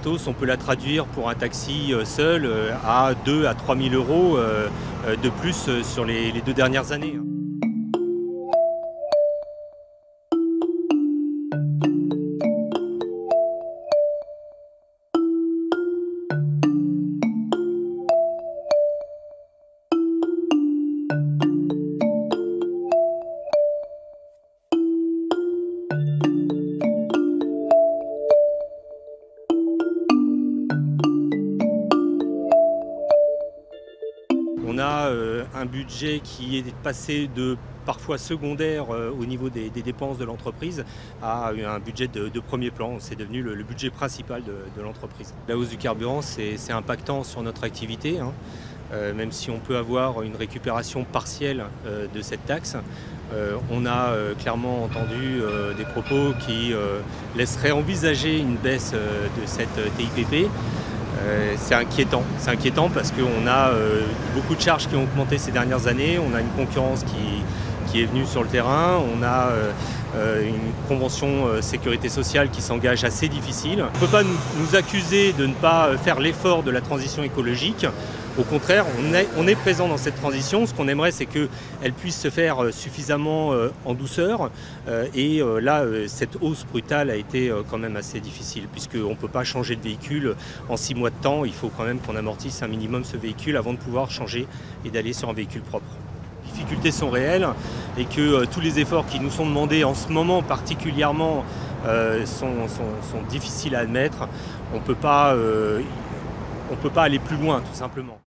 Cette hausse, on peut la traduire pour un taxi seul à 2 à 3 000 euros de plus sur les 2 dernières années. On a un budget qui est passé de parfois secondaire au niveau des dépenses de l'entreprise à un budget de premier plan. C'est devenu le budget principal de l'entreprise. La hausse du carburant, c'est impactant sur notre activité, hein. Même si on peut avoir une récupération partielle de cette taxe. On a clairement entendu des propos qui laisseraient envisager une baisse de cette TIPP. C'est inquiétant parce qu'on a beaucoup de charges qui ont augmenté ces dernières années, on a une concurrence qui est venue sur le terrain, on a une convention sécurité sociale qui s'engage assez difficile. On ne peut pas nous accuser de ne pas faire l'effort de la transition écologique. Au contraire, on est présent dans cette transition. Ce qu'on aimerait, c'est qu'elle puisse se faire suffisamment en douceur. Et là, cette hausse brutale a été quand même assez difficile, puisqu'on ne peut pas changer de véhicule en 6 mois de temps. Il faut quand même qu'on amortisse un minimum ce véhicule avant de pouvoir changer et d'aller sur un véhicule propre. Les difficultés sont réelles et que tous les efforts qui nous sont demandés en ce moment particulièrement sont difficiles à admettre. On ne peut pas aller plus loin, tout simplement.